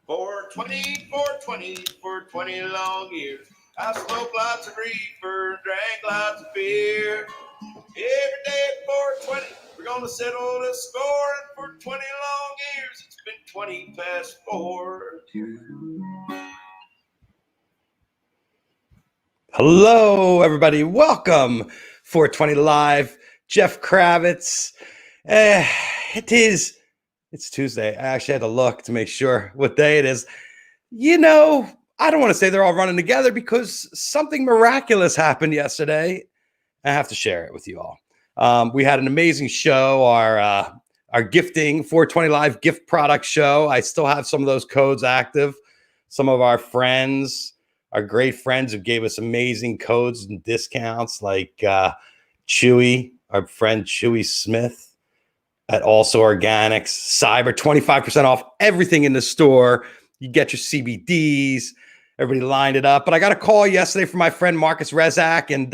420, 420, for 20 long years. I smoked lots of reefer, drank lots of beer. Every day at 420, we're gonna settle the score. And for 20 long years, it's been 20 past 4. Hello, everybody. Welcome 420 Live. Jeff Kravitz. It's Tuesday. I actually had to look to make sure what day it is. You know, I don't want to say they're all running together because something miraculous happened yesterday. I have to share it with you all. We had an amazing show, our gifting 420 Live gift product show. I still have some of those codes active. Some of our friends, our great friends who gave us amazing codes and discounts, like Chewy, our friend Chewy Smith at Also Organics, Cyber, 25% off everything in the store. You get your CBDs. Everybody lined it up. But I got a call yesterday from my friend Marcus Rezak, and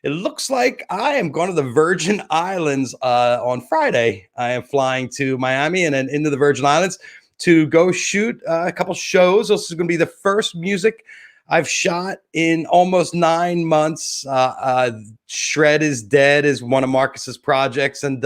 it looks like I am going to the Virgin Islands on Friday. I am flying to Miami and then into the Virgin Islands to go shoot a couple shows. This is going to be the first music I've shot in almost 9 months. Shred is Dead is one of Marcus's projects, and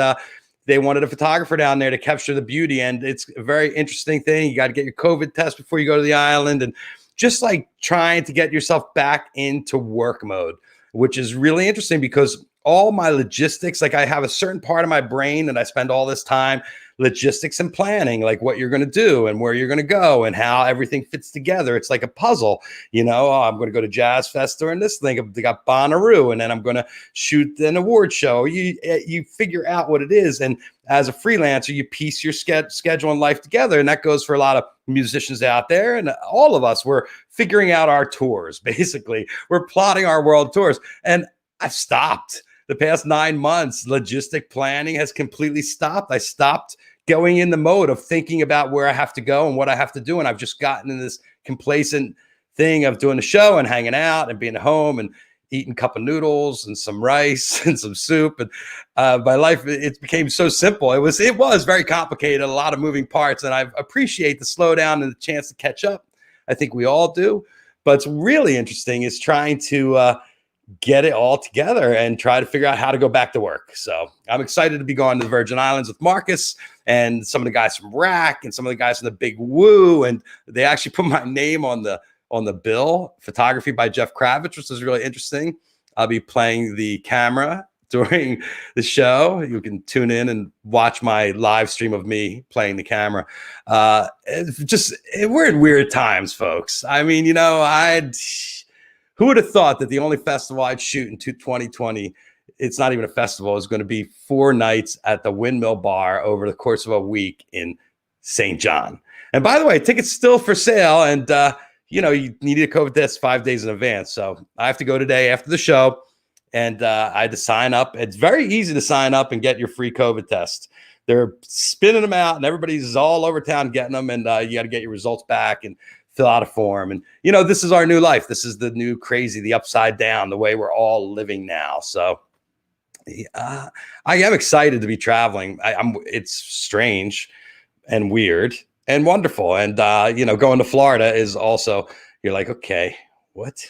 they wanted a photographer down there to capture the beauty. And it's a very interesting thing. You got to get your COVID test before you go to the island, and just like trying to get yourself back into work mode, which is really interesting because all my logistics, like I have a certain part of my brain and I spend all this time logistics and planning, like what you're going to do and where you're going to go and how everything fits together. It's like a puzzle, you know. I'm going to go to Jazz Fest during this thing. They got Bonnaroo, and then I'm going to shoot an award show. You figure out what it is, and as a freelancer, you piece your schedule and life together, and that goes for a lot of musicians out there, and all of us. We're figuring out our tours. Basically, we're plotting our world tours, and I've stopped. The past 9 months, logistic planning has completely stopped. I stopped going in the mode of thinking about where I have to go and what I have to do. And I've just gotten in this complacent thing of doing the show and hanging out and being at home and eating a cup of noodles and some rice and some soup. And my life, it became so simple. It was very complicated, a lot of moving parts. And I appreciate the slowdown and the chance to catch up. I think we all do. But what's really interesting is trying to get it all together and try to figure out how to go back to work. So I'm excited to be going to the Virgin Islands with Marcus and some of the guys from Rack and some of the guys from the Big Woo. And they actually put my name on the bill, photography by Jeff Kravitz, which is really interesting. I'll be playing the camera during the show. You can tune in and watch my live stream of me playing the camera. We're in weird times, folks. I mean, you know, who would have thought that the only festival I'd shoot in 2020, it's not even a festival, is going to be 4 nights at the Windmill Bar over the course of a week in St. John. And by the way, tickets still for sale. And, you need a COVID test 5 days in advance. So I have to go today after the show, and I had to sign up. It's very easy to sign up and get your free COVID test. They're spinning them out, and everybody's all over town getting them. And you got to get your results back and fill out a form. And, this is our new life. This is the new crazy, the upside down, the way we're all living now. So I am excited to be traveling. It's strange and weird and wonderful. And, going to Florida is also, you're like, okay, what?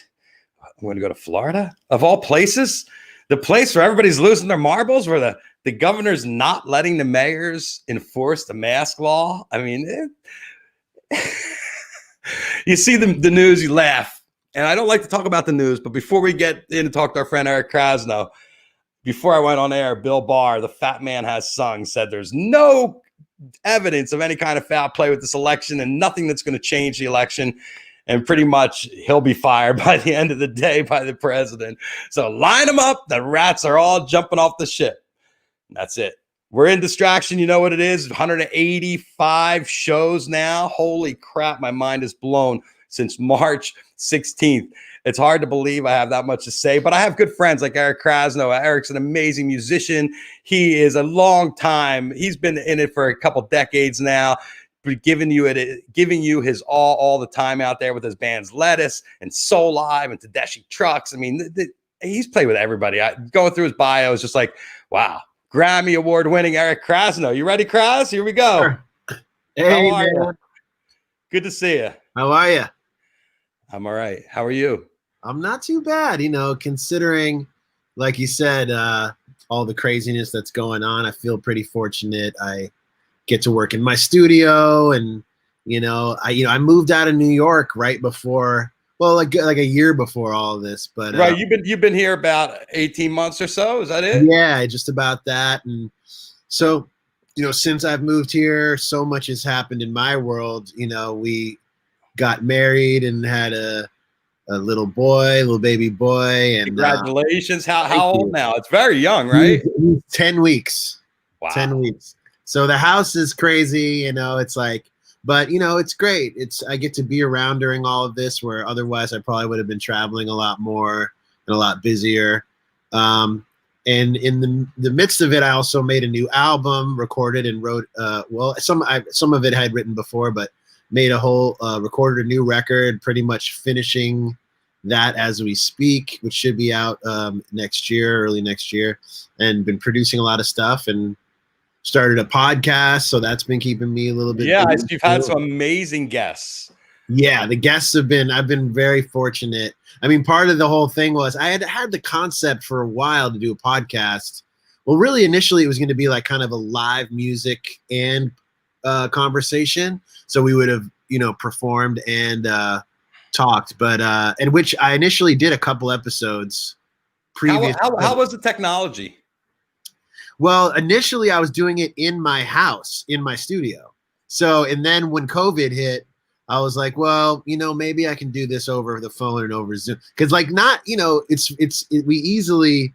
I'm going to go to Florida? Of all places? The place where everybody's losing their marbles, where the governor's not letting the mayors enforce the mask law. I mean, you see the news, you laugh. And I don't like to talk about the news, but before we get in and talk to our friend Eric Krasno, before I went on air, Bill Barr, the fat man has sung, said there's no evidence of any kind of foul play with this election and nothing that's going to change the election. And pretty much he'll be fired by the end of the day by the president. So line them up. The rats are all jumping off the ship. And that's it. We're in distraction. You know what it is? 185 shows now. Holy crap. My mind is blown since March 16th. It's hard to believe I have that much to say, but I have good friends like Eric Krasno. Eric's an amazing musician. He is a long time. He's been in it for a couple decades now, giving you his all the time out there with his bands Lettuce and Soul Live and Tedeschi Trucks. I mean, he's played with everybody. Going through his bio is just like, wow. Grammy Award winning Eric Krasno. You ready, Kras? Here we go. Sure. Hey, man. Good to see you. How are you? I'm all right. How are you? I'm not too bad, considering, like you said, all the craziness that's going on. I feel pretty fortunate. I get to work in my studio, and I moved out of New York right before, well, like a year before all of this. But right, you've been here about 18 months or so. Is that it? Yeah, just about that. And so, since I've moved here, so much has happened in my world. We got married and had a little baby boy. And congratulations. How old now? It's very young, right? He's 10 weeks. Wow. 10 weeks. So the house is crazy, it's like, but it's great. I get to be around during all of this, where otherwise I probably would have been traveling a lot more and a lot busier. And in the midst of it, I also made a new album, recorded and wrote, some of it I had written before, but made recorded a new record, pretty much finishing that as we speak, which should be out early next year, and been producing a lot of stuff, and started a podcast. So that's been keeping me a little bit. Yeah, you've had some amazing guests. Yeah, the guests I've been very fortunate. I mean, part of the whole thing was I had the concept for a while to do a podcast. Well, really, initially it was going to be like kind of a live music and conversation. So we would have, performed and talked, but in which I initially did a couple episodes previous. How was the technology? Well, initially I was doing it in my house, in my studio. So, and then when COVID hit, I was like, well, maybe I can do this over the phone and over Zoom. Cause like we easily,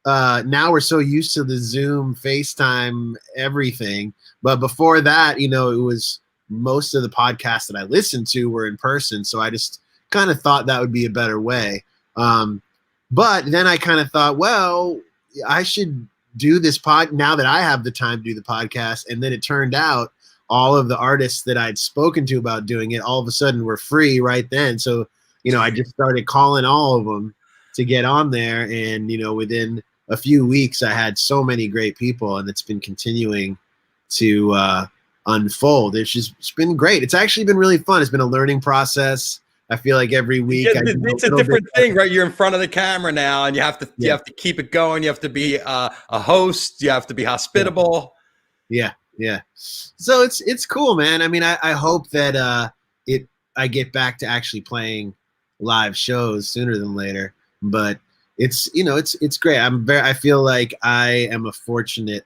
now we're so used to the Zoom, FaceTime, everything. But before that, it was most of the podcasts that I listened to were in person. So I just kind of thought that would be a better way. But then I kind of thought, well, I should do this now that I have the time to do the podcast. And then it turned out all of the artists that I'd spoken to about doing it all of a sudden were free right then. So, I just started calling all of them to get on there. And, within a few weeks, I had so many great people, and it's been continuing to unfold. It's been great. It's actually been really fun. It's been a learning process. I feel like every week it's a different thing, right? You're in front of the camera now, and you have to keep it going. You have to be a host. You have to be hospitable. Yeah. So it's cool, man. I mean, I hope that I get back to actually playing live shows sooner than later. But it's great. I feel like I am a fortunate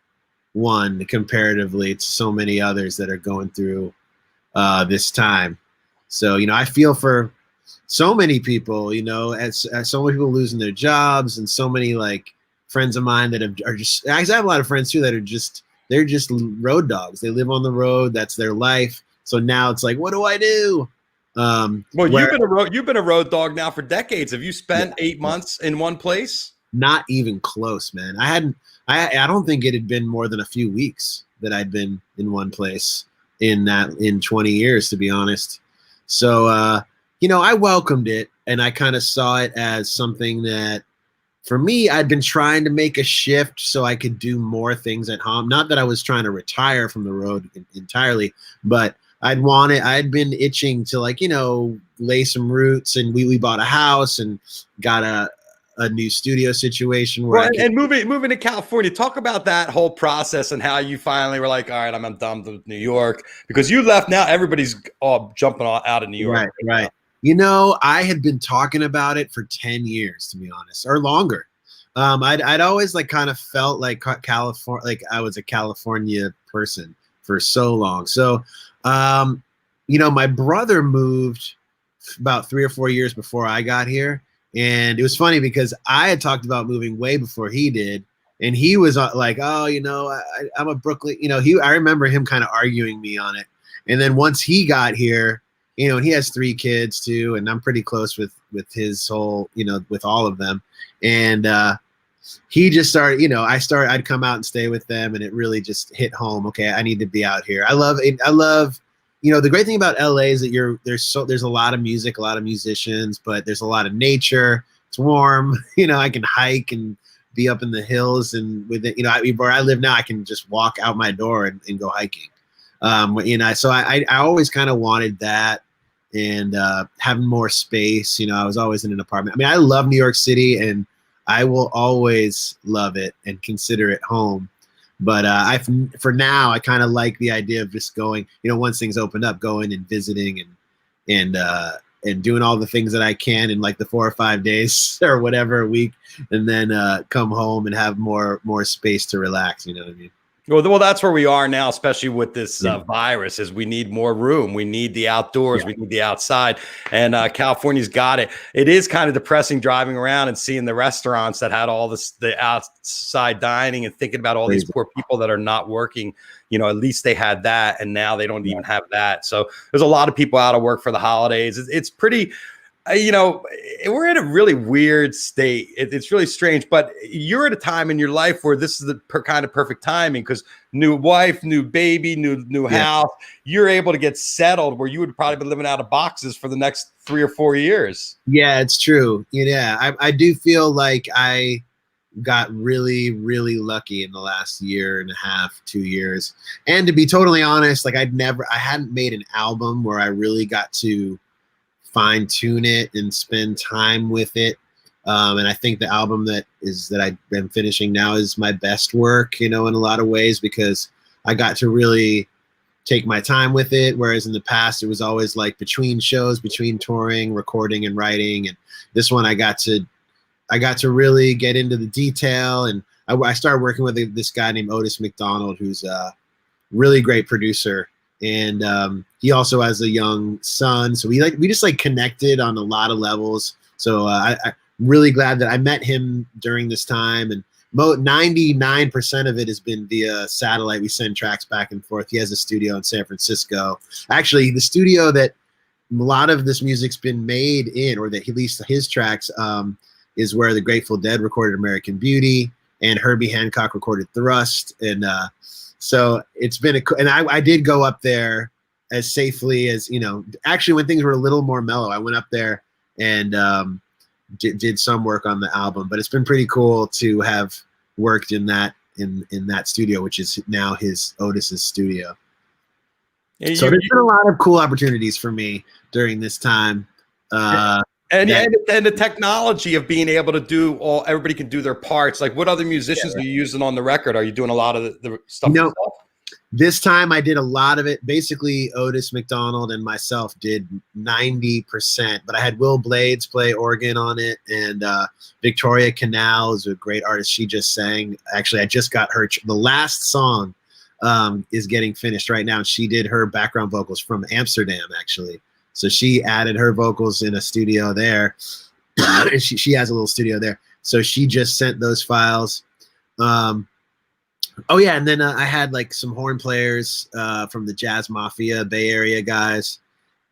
one comparatively to so many others that are going through this time. So, I feel for so many people, as so many people losing their jobs, and so many like friends of mine that are just, I have a lot of friends too that are they're just road dogs. They live on the road. That's their life. So now it's like, what do I do? Well, you've been a road dog now for decades. Have you spent 8 months in one place? Not even close, man. I don't think it had been more than a few weeks that I'd been in one place in 20 years, to be honest. So, I welcomed it, and I kind of saw it as something that, for me, I'd been trying to make a shift so I could do more things at home. Not that I was trying to retire from the road entirely, but I'd been itching to lay some roots, and we bought a house and got a new studio situation where and moving to California. Talk about that whole process and how you finally were like, all right, I'm done with New York, because you left. Now everybody's all jumping out of New York. Right. I had been talking about it for 10 years, to be honest, or longer. I'd always kind of felt like California, like I was a California person for so long. So, my brother moved about 3 or 4 years before I got here. And it was funny because I had talked about moving way before he did. And he was like, oh, I'm a Brooklyn, I remember him kind of arguing me on it. And then once he got here, and he has 3 kids too, and I'm pretty close with his whole, with all of them. And he just started, I'd come out and stay with them, and it really just hit home. Okay, I need to be out here. I love, the great thing about LA is that there's a lot of music, a lot of musicians, but there's a lot of nature. It's warm. I can hike and be up in the hills, and with it, where I live now, I can just walk out my door and go hiking. You know, so I always kind of wanted that, and having more space. You know, I was always in an apartment. I mean, I love New York City, and I will always love it and consider it home. But for now, I kind of like the idea of just going, you know, once things open up, going and visiting and doing all the things that I can in like the 4 or 5 days or whatever a week, and then come home and have more space to relax. You know what I mean? Well, that's where we are now, especially with this virus, is we need more room. We need the outdoors. We need the outside. And California's got it. It is kind of depressing driving around and seeing the restaurants that had all this, the outside dining, and thinking about all these poor people that are not working. You know, at least they had that, and now they don't even have that. So there's a lot of people out of work for the holidays. It's pretty... you know, we're in a really weird state. It's really strange, but you're at a time in your life where this is the kind of perfect timing, because new wife, new baby, new house, you're able to get settled where you would probably be living out of boxes for the next 3 or 4 years. Yeah, it's true. Yeah, I do feel like I got really, really lucky in the last year and a half, 2 years. And to be totally honest, like I hadn't made an album where I really got to fine tune it and spend time with it. And I think the album that I've been finishing now is my best work, you know, in a lot of ways, because I got to really take my time with it. Whereas in the past, it was always like between shows, between touring, recording and writing. And this one, I got to really get into the detail. And I started working with this guy named Otis McDonald, who's a really great producer. And he also has a young son, so we just like connected on a lot of levels. So I'm really glad that I met him during this time. And 99% of it has been via satellite. We send tracks back and forth. He has a studio in San Francisco. Actually, the studio that a lot of this music's been made in, or that at least his tracks, is where the Grateful Dead recorded American Beauty, and Herbie Hancock recorded Thrust, and so it's been and I did go up there as safely as, you know, actually when things were a little more mellow, I went up there and did some work on the album. But it's been pretty cool to have worked in that studio, which is now Otis's studio. Yeah, so there's been a lot of cool opportunities for me during this time. And the technology of being able to do everybody can do their parts. Like, what other musicians are you using on the record? Are you doing a lot of the stuff yourself? This time I did a lot of it. Basically, Otis McDonald and myself did 90%, but I had Will Blades play organ on it, and Victoria Canal is a great artist. She just sang. Actually, I just got her. The last song is getting finished right now, and she did her background vocals from Amsterdam, actually. So she added her vocals in a studio there. And she has a little studio there. So she just sent those files. Oh yeah, and then I had like some horn players from the Jazz Mafia Bay Area guys.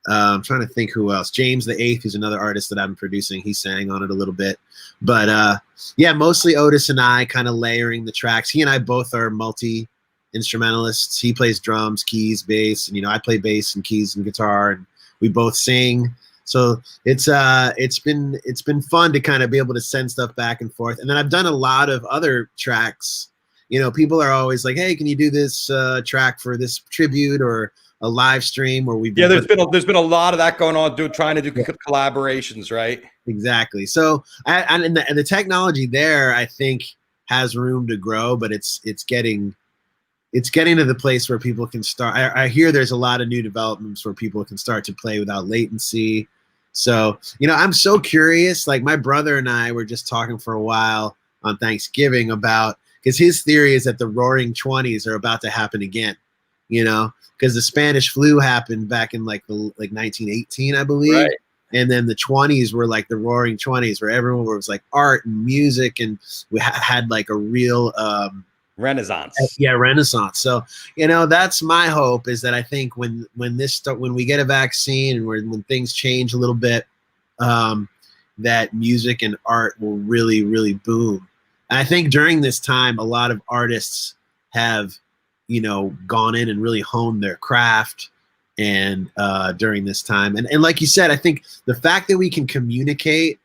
I'm trying to think who else. James the Eighth, who's another artist that I'm producing. He sang on it a little bit. But yeah, mostly Otis and I kind of layering the tracks. He and I both are multi-instrumentalists. He plays drums, keys, bass, and, you know, I play bass and keys and guitar, and we both sing. So it's been fun to kind of be able to send stuff back and forth. And then I've done a lot of other tracks. You know, people are always like, "Hey, can you do this track for this tribute or a live stream?" Where we've there's been a lot of that going on, trying to do collaborations, right? Exactly. So and the technology there, I think, has room to grow, but it's getting to the place where people can start. I hear there's a lot of new developments where people can start to play without latency. So, you know, I'm so curious. Like, my brother and I were just talking for a while on Thanksgiving about, because his theory is that the Roaring '20s are about to happen again, you know, because the Spanish flu happened back in like 1918, I believe. Right. And then the '20s were like the Roaring '20s, where everyone was like art and music, and we had like a real Renaissance. Yeah, Renaissance. So, you know, that's my hope, is that I think when we get a vaccine and when things change a little bit, that music and art will really, really boom. And I think during this time, a lot of artists have, you know, gone in and really honed their craft. And during this time, and like you said, I think the fact that we can communicate,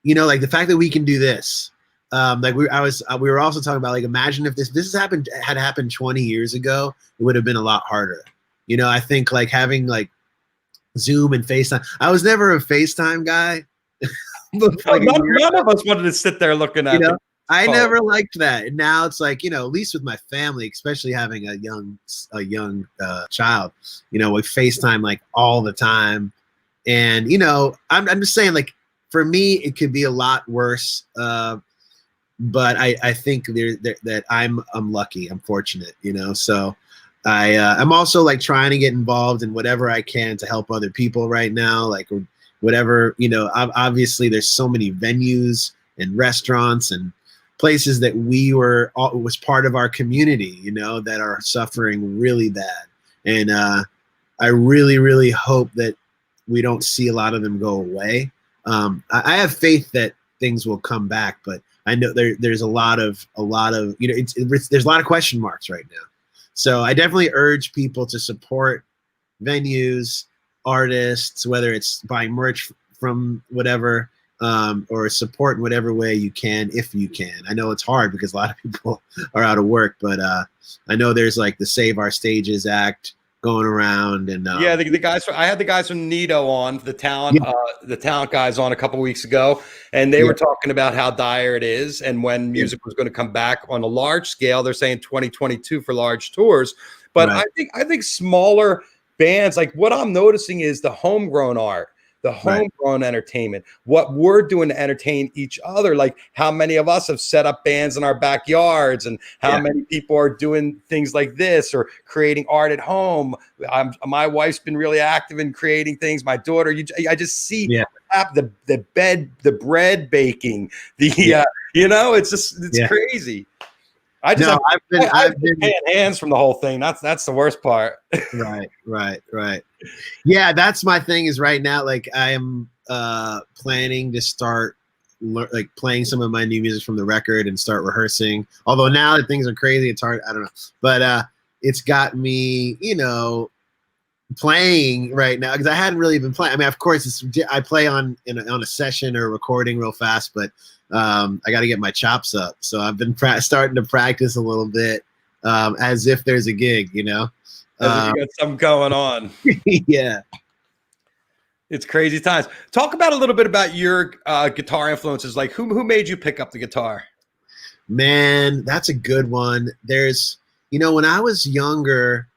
you know, like the fact that we can do this. Like we were also talking about, like, imagine if this had happened 20 years ago, it would have been a lot harder. You know, I think like having like Zoom and FaceTime. I was never a FaceTime guy. Like none of us wanted to sit there looking at I never liked that. And now it's like, you know, at least with my family, especially having a young child, you know, we FaceTime like all the time. And, you know, I'm just saying, like, for me, it could be a lot worse. But I think that I'm lucky, I'm fortunate, you know. So I'm also like trying to get involved in whatever I can to help other people right now, like whatever, you know. Obviously there's so many venues and restaurants and places that was part of our community, you know, that are suffering really bad. And I really hope that we don't see a lot of them go away. I have faith that things will come back, but I know there's a lot of, you know, there's a lot of question marks right now. So I definitely urge people to support venues, artists, whether it's buying merch from whatever, or support in whatever way you can, if you can. I know it's hard because a lot of people are out of work, but I know there's like the Save Our Stages Act going around, and yeah, the guys. I had the guys from Nito on, the talent guys on a couple weeks ago, and they were talking about how dire it is and when music was going to come back on a large scale. They're saying 2022 for large tours, but I think smaller bands, like what I'm noticing is the homegrown art, the homegrown entertainment, what we're doing to entertain each other. Like how many of us have set up bands in our backyards, and how many people are doing things like this or creating art at home. My wife's been really active in creating things. My daughter, I just see the bread baking, you know, it's crazy. I've been paying hands from the whole thing. That's the worst part. Right. Yeah, that's my thing is right now, like I am planning to start like playing some of my new music from the record and start rehearsing. Although now that things are crazy, it's hard. I don't know. But it's got me, you know, playing right now because I hadn't really been playing. I mean, of course, I play on a session or recording real fast, but I got to get my chops up. So I've been starting to practice a little bit as if there's a gig, you know. As if you got something going on. Yeah. It's crazy times. Talk about a little bit about your guitar influences. Like who made you pick up the guitar? Man, that's a good one. There's, you know, when I was younger,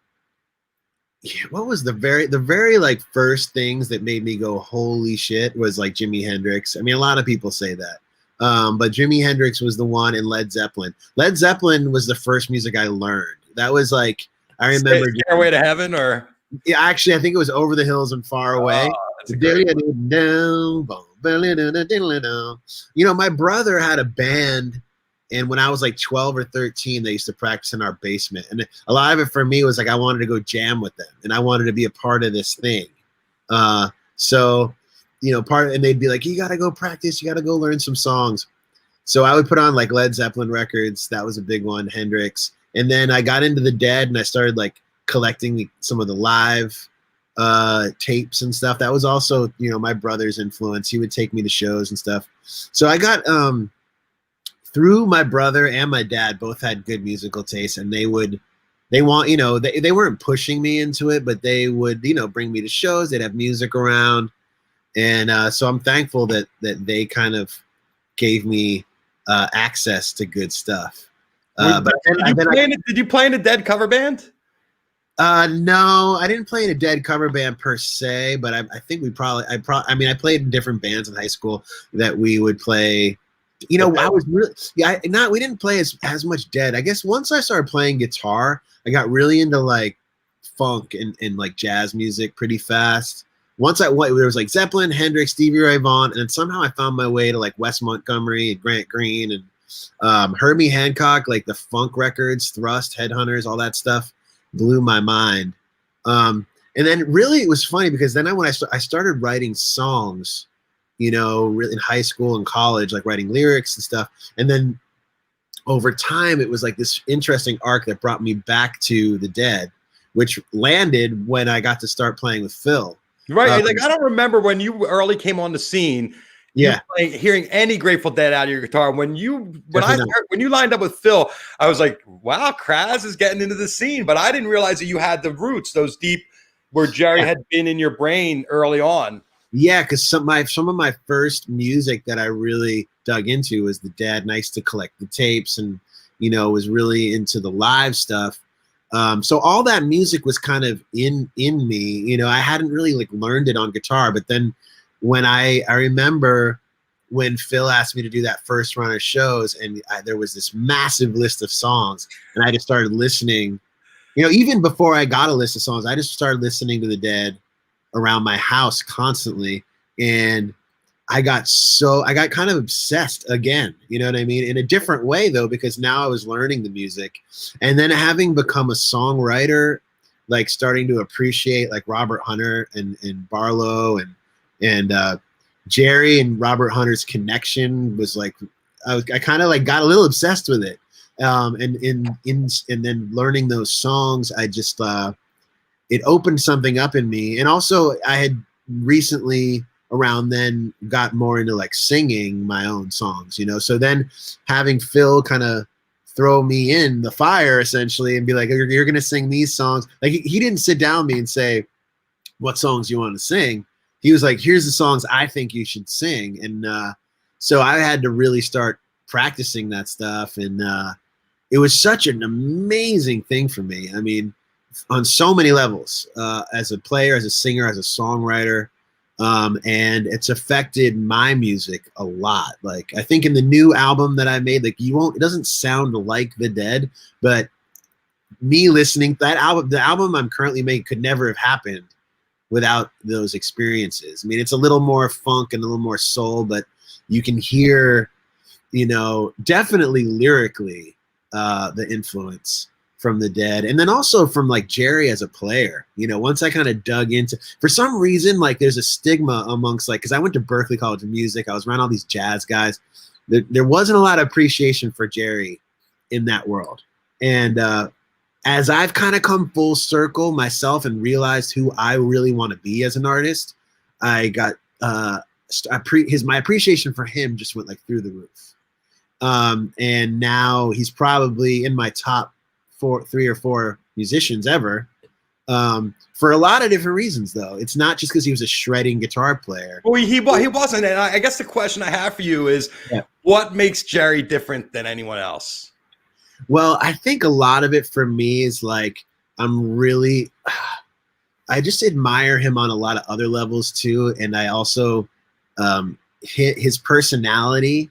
what was the very like first things that made me go, holy shit, was like Jimi Hendrix. I mean, a lot of people say that. But Jimi Hendrix was the one, and Led Zeppelin. Led Zeppelin was the first music I learned. That was like, I remember. Stairway to Heaven, or? Yeah, actually, I think it was Over the Hills and Far Away. You know, my brother had a band, and when I was like 12 or 13, they used to practice in our basement. And a lot of it for me was like I wanted to go jam with them, and I wanted to be a part of this thing. So, you know, and they'd be like, you got to go practice, you got to go learn some songs. So I would put on like Led Zeppelin records. That was a big one, Hendrix. And then I got into the Dead, and I started like collecting some of the live tapes and stuff. That was also, you know, my brother's influence. He would take me to shows and stuff. So I got through my brother and my dad both had good musical taste, and they weren't pushing me into it, but they would, you know, bring me to shows. They'd have music around. And so I'm thankful that they kind of gave me access to good stuff. Did you play in a Dead cover band? No, I didn't play in a Dead cover band per se, but I think I played in different bands in high school that we would play. You know, I was really, we didn't play as much Dead. I guess once I started playing guitar, I got really into like funk and like jazz music pretty fast. Once there was like Zeppelin, Hendrix, Stevie Ray Vaughan, and then somehow I found my way to like Wes Montgomery and Grant Green and Herbie Hancock, like the funk records, Thrust, Headhunters, all that stuff blew my mind. And then really it was funny because then when I started writing songs, you know, really in high school and college, like writing lyrics and stuff. And then over time, it was like this interesting arc that brought me back to the Dead, which landed when I got to start playing with Phil. Right. Like I don't remember when you early came on the scene. Yeah, hearing any Grateful Dead out of your guitar. When Definitely not. you lined up with Phil, I was like, wow, Kraz is getting into the scene. But I didn't realize that you had the roots, those deep, where Jerry had been in your brain early on. Yeah, because some of my first music that I really dug into was the Dead, and I used to collect the tapes, and was really into the live stuff. So all that music was kind of in me. I hadn't really like learned it on guitar, but then when I remember when Phil asked me to do that first run of shows, and there was this massive list of songs, and I just started listening. Even before I got a list of songs, I just started listening to the Dead around my house constantly, and I got kind of obsessed again. You know what I mean? In a different way though, because now I was learning the music, and then having become a songwriter, like starting to appreciate like Robert Hunter and Barlow and Jerry and Robert Hunter's connection was like, I kind of like got a little obsessed with it. And then learning those songs, I just, it opened something up in me. And also I had recently around then got more into like singing my own songs, so then having Phil kind of throw me in the fire essentially and be like, you're going to sing these songs. Like he didn't sit down with me and say, what songs you want to sing? He was like, here's the songs I think you should sing. And so I had to really start practicing that stuff. And it was such an amazing thing for me. I mean, on so many levels, as a player, as a singer, as a songwriter. And it's affected my music a lot. Like I think in the new album that I made, like it doesn't sound like the Dead, but me listening to that album, the album I'm currently making could never have happened without those experiences. I mean, it's a little more funk and a little more soul, but you can hear, definitely lyrically, the influence from the Dead, and then also from like Jerry as a player. Once I kind of dug into, for some reason, like there's a stigma amongst like, because I went to Berklee College of Music, I was around all these jazz guys. There wasn't a lot of appreciation for Jerry in that world, and as I've kind of come full circle myself and realized who I really want to be as an artist, I got my appreciation for him just went like through the roof. And now he's probably in my top 3 or 4 musicians ever. For a lot of different reasons, though. It's not just because he was a shredding guitar player. Well, he wasn't. And I guess the question I have for you is, what makes Jerry different than anyone else? Well, I think a lot of it for me is like, I just admire him on a lot of other levels too. And I also, his personality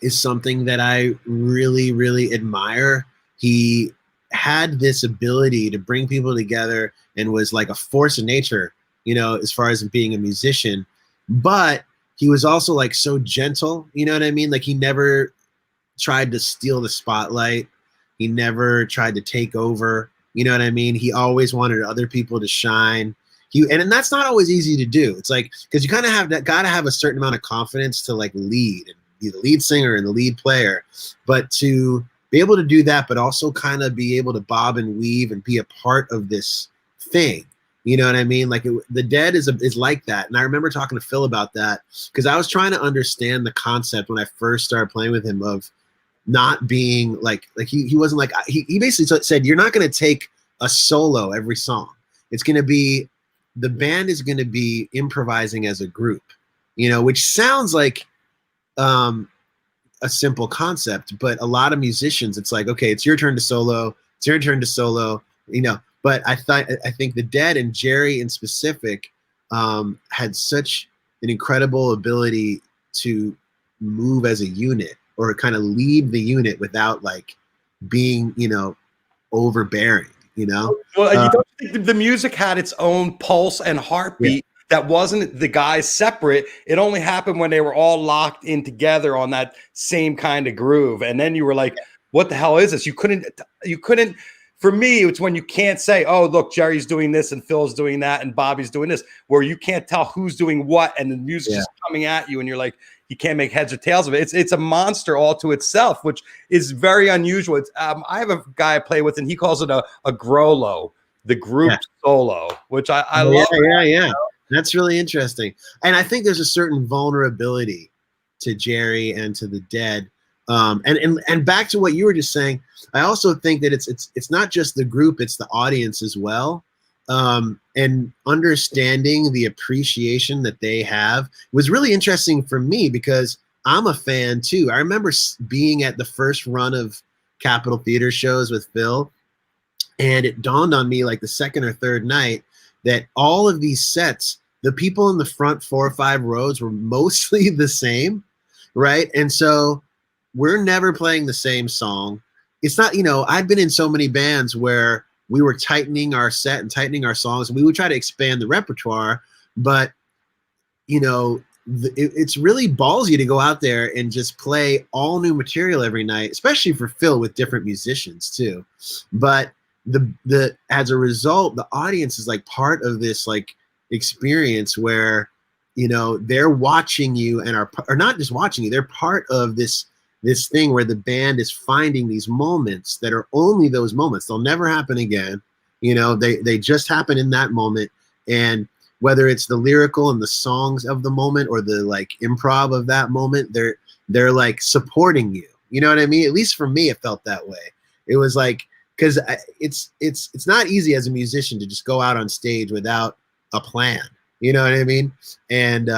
is something that I really, really admire. He had this ability to bring people together and was like a force of nature, as far as being a musician, but he was also like so gentle, you know what I mean? Like he never tried to steal the spotlight. He never tried to take over. You know what I mean? He always wanted other people to shine. And that's not always easy to do. It's like, because you kind of got to have a certain amount of confidence to like lead and be the lead singer and the lead player, but to be able to do that, but also kind of be able to bob and weave and be a part of this thing. You know what I mean? Like the Dead is like that. And I remember talking to Phil about that because I was trying to understand the concept when I first started playing with him of not being like he wasn't like, he basically said, you're not going to take a solo every song. It's going to be, the band is going to be improvising as a group, which sounds like a simple concept, but a lot of musicians, it's like, okay, it's your turn to solo. It's your turn to solo, but I think the Dead and Jerry in specific had such an incredible ability to move as a unit or kind of lead the unit without like being, overbearing, Well, you don't think the music had its own pulse and heartbeat that wasn't the guys separate? It only happened when they were all locked in together on that same kind of groove. And then you were like, what the hell is this? You couldn't, for me, it's when you can't say, oh, look, Jerry's doing this and Phil's doing that and Bobby's doing this, where you can't tell who's doing what and the music's just coming at you and you're like, you can't make heads or tails of it. It's a monster all to itself, which is very unusual. It's, I have a guy I play with and he calls it a grolo, the group solo, which I love. Yeah. That's really interesting. And I think there's a certain vulnerability to Jerry and to the Dead. And back to what you were just saying, I also think that it's not just the group, it's the audience as well. And understanding the appreciation that they have was really interesting for me because I'm a fan too. I remember being at the first run of Capitol Theater shows with Phil, and it dawned on me like the second or third night that all of these sets, the people in the front 4 or 5 rows were mostly the same, right? And so we're never playing the same song. It's not, I've been in so many bands where we were tightening our set and tightening our songs, and we would try to expand the repertoire, but, it's really ballsy to go out there and just play all new material every night, especially for Phil with different musicians too. But as a result, the audience is like part of this like experience where, they're watching you and are not just watching you, they're part of this thing where the band is finding these moments that are only those moments. They'll never happen again. They just happen in that moment. And whether it's the lyrical and the songs of the moment or the like improv of that moment, they're like supporting you. You know what I mean? At least for me, it felt that way. It was like, because it's not easy as a musician to just go out on stage without a plan. You know what I mean? And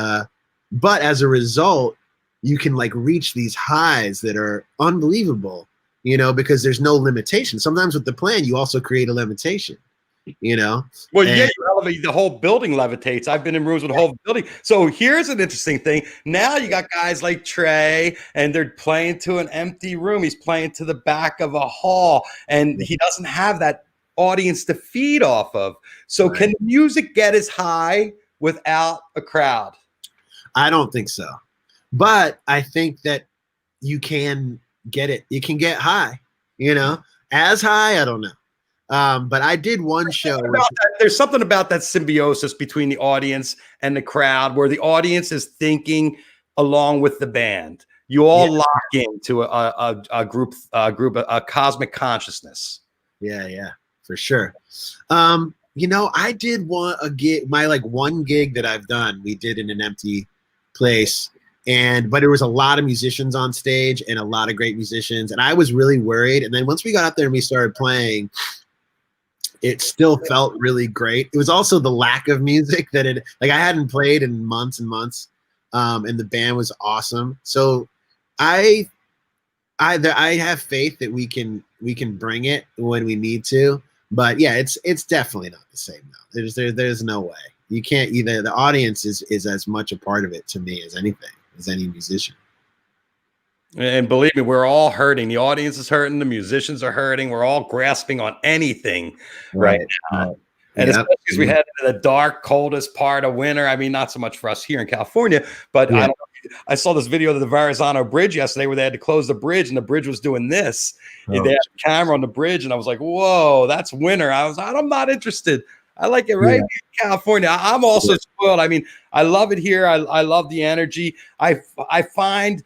but as a result, you can like reach these highs that are unbelievable, because there's no limitation. Sometimes with the plan, you also create a limitation. Well, yeah, you elevate, the whole building levitates. I've been in rooms with the whole building. So here's an interesting thing. Now you got guys like Trey, and they're playing to an empty room. He's playing to the back of a hall, and he doesn't have that audience to feed off of. So right. Can music get as high without a crowd? I don't think so. But I think that you can get it. You can get high, as high. I don't know. But I did one show. There's something about that symbiosis between the audience and the crowd where the audience is thinking along with the band. You all lock into a group, a cosmic consciousness. Yeah, for sure. I did a gig, my one gig that I've done, we did in an empty place. But there was a lot of musicians on stage and a lot of great musicians. And I was really worried. And then once we got up there and we started playing, it still felt really great. It was also the lack of music that I hadn't played in months and months. And the band was awesome. So I have faith that we can bring it when we need to. But yeah, it's definitely not the same now. There's no way. You can't either. The audience is as much a part of it to me as anything, as any musician. And believe me, we're all hurting. The audience is hurting. The musicians are hurting. We're all grasping on anything right now. And especially as we head into the dark, coldest part of winter. I mean, not so much for us here in California, but I saw this video of the Verrazano Bridge yesterday where they had to close the bridge and the bridge was doing this. They had a camera on the bridge and I was like, whoa, that's winter. I'm not interested. I like it right here in California. I'm also spoiled. I mean, I love it here. I love the energy. I find,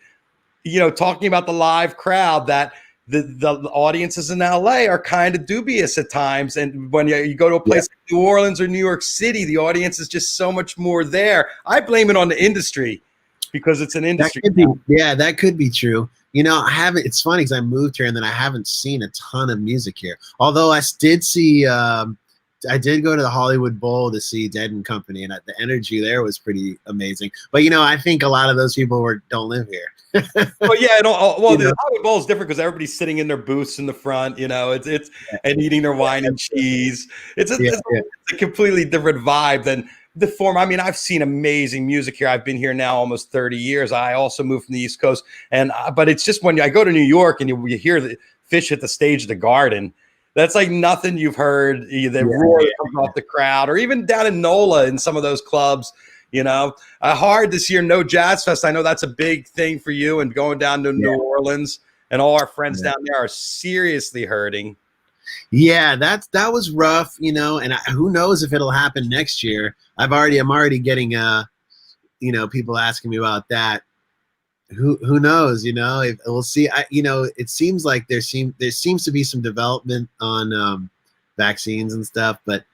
talking about the live crowd, that the audiences in LA are kind of dubious at times. And when you go to a place like New Orleans or New York City, the audience is just so much more there. I blame it on the industry because it's an industry. That could be true. It's funny because I moved here and then I haven't seen a ton of music here. Although I did see, I did go to the Hollywood Bowl to see Dead and Company, and the energy there was pretty amazing. But I think a lot of those people don't live here. The Hollywood Bowl is different because everybody's sitting in their booths in the front. It's and eating their wine and cheese. It's a completely different vibe than the form. I mean, I've seen amazing music here. I've been here now almost 30 years. I also moved from the East Coast, but it's just when I go to New York and you hear the Fish hit the stage of the Garden. That's like nothing you've heard. The roar comes off the crowd, or even down in NOLA in some of those clubs. Hard this year, no Jazz Fest. I know that's a big thing for you, and going down to New Orleans, and all our friends down there are seriously hurting. Yeah, that was rough, and who knows if it'll happen next year. I'm already getting people asking me about that. Who knows? We'll see. It seems like there seems to be some development on vaccines and stuff, but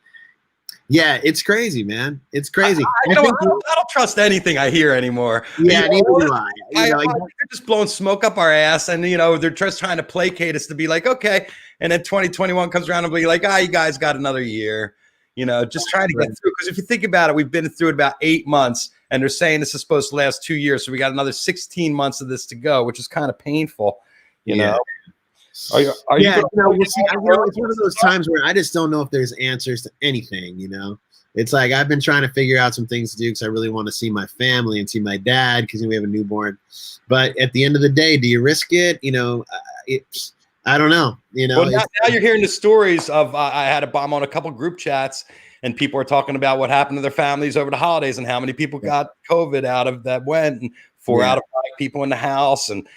Yeah, it's crazy, man. It's crazy. I don't trust anything I hear anymore. Yeah, neither do I. They're just blowing smoke up our ass, and they're just trying to placate us to be like, okay, and then 2021 comes around and be like, you guys got another year, just trying to get through. Because if you think about it, we've been through it about 8 months, and they're saying this is supposed to last 2 years, so we got another 16 months of this to go, which is kind of painful, you know. Are you we'll see. It's one of those times where I just don't know if there's answers to anything, It's like I've been trying to figure out some things to do because I really want to see my family and see my dad because we have a newborn. But at the end of the day, do you risk it? I don't know. Well, now you're hearing the stories of I had a bomb on a couple group chats, and people are talking about what happened to their families over the holidays and how many people got COVID out of that went, and 4 out of 5 people in the house, and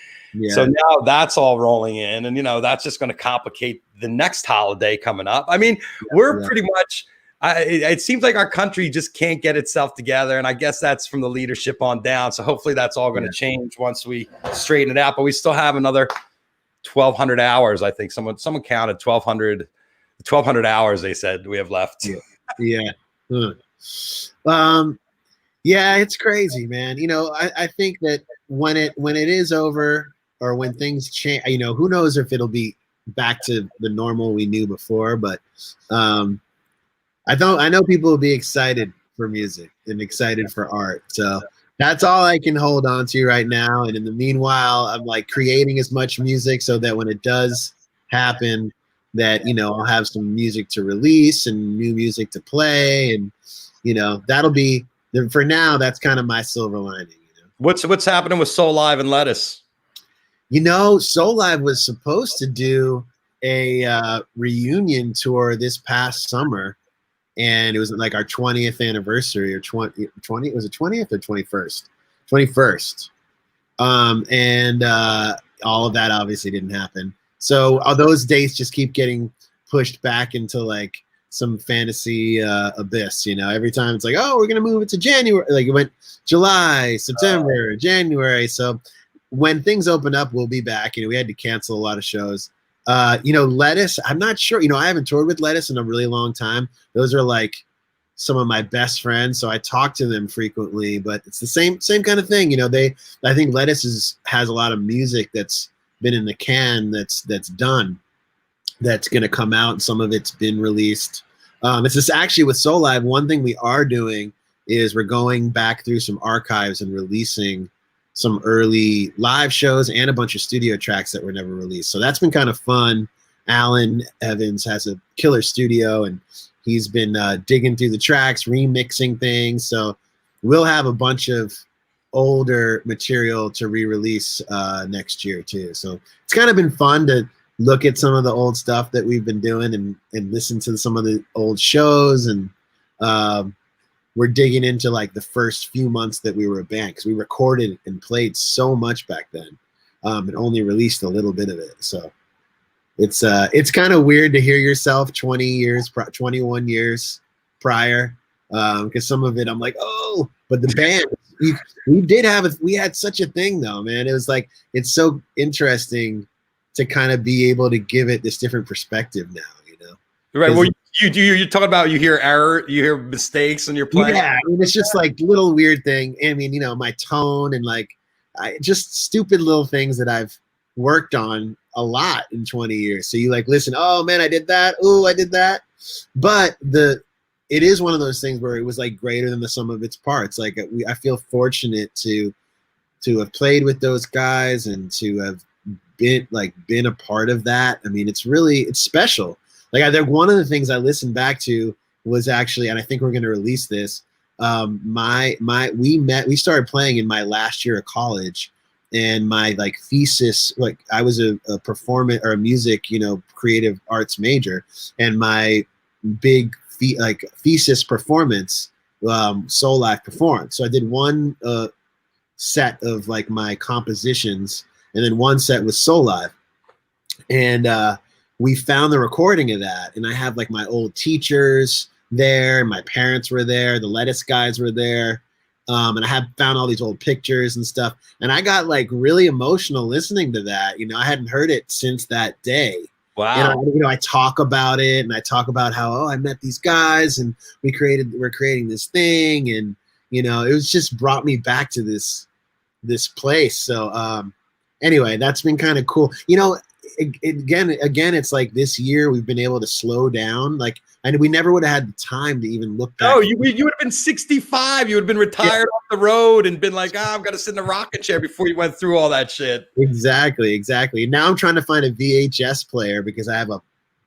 so now that's all rolling in, and that's just going to complicate the next holiday coming up. I mean, we're pretty much. It seems like our country just can't get itself together, and I guess that's from the leadership on down. So hopefully that's all going to change once we straighten it out. But we still have another 1,200 hours. I think someone counted 1,200 hours. They said we have left. Yeah. It's crazy, man. I think that when it is over, or when things change, who knows if it'll be back to the normal we knew before. But I know people will be excited for music and excited for art. So that's all I can hold on to right now. And in the meanwhile, I'm like creating as much music so that when it does happen, that I'll have some music to release and new music to play, and that'll be for now. That's kind of my silver lining. What's happening with Soul Live and Lettuce? Soul Live was supposed to do a reunion tour this past summer, and it was like our 20th anniversary, or 20 was it 20th or 21st? 21st. And all of that obviously didn't happen. So all those dates just keep getting pushed back into like some fantasy abyss, every time it's like, oh, we're gonna move it to January. Like it went July, September, January. So when things open up, we'll be back. We had to cancel a lot of shows. Lettuce, I'm not sure. I haven't toured with Lettuce in a really long time. Those are like some of my best friends, so I talk to them frequently. But it's the same kind of thing. I think Lettuce has a lot of music that's been in the can that's done, that's gonna come out, and some of it's been released. It's just actually with Soul Live. One thing we are doing is we're going back through some archives and releasing some early live shows and a bunch of studio tracks that were never released. So that's been kind of fun. Alan Evans has a killer studio, and he's been digging through the tracks, remixing things. So we'll have a bunch of older material to re-release next year too. So it's kind of been fun to look at some of the old stuff that we've been doing and listen to some of the old shows. And we're digging into like the first few months that we were a band, because we recorded and played so much back then, and only released a little bit of it. So it's kind of weird to hear yourself 21 years prior, because some of it I'm like, oh, but the band, we had such a thing though, man. It was like, it's so interesting to kind of be able to give it this different perspective now, Right. Well, you're talking about, you hear error, you hear mistakes, and you're playing. Yeah, it's just like little weird thing. I mean, my tone and like just stupid little things that I've worked on a lot in 20 years. So you like listen, oh man, I did that. Oh, I did that. But it is one of those things where it was like greater than the sum of its parts. Like I feel fortunate to have played with those guys and to have been a part of that. I mean, it's special. Like I think one of the things I listened back to was actually, and I think we're going to release this. We started playing in my last year of college, and my like thesis, like I was a performance or a music, creative arts major, and my big thesis performance, Soul Live performed. So I did one set of like my compositions, and then one set was Soul Live, and we found the recording of that, and I have like my old teachers there, my parents were there, the Lettuce guys were there, and I have found all these old pictures and stuff, and I got like really emotional listening to that. I hadn't heard it since that day, And Wow. I talk about it, and I talk about how I met these guys, and we're creating this thing, and it was just brought me back to this place. So anyway, that's been kind of cool. Again, it's like this year we've been able to slow down, and we never would have had the time to even look back. No, you would have been 65. You would have been retired off the road and been like, I've got to sit in a rocking chair before you went through all that shit. Exactly. Now I'm trying to find a VHS player because I have a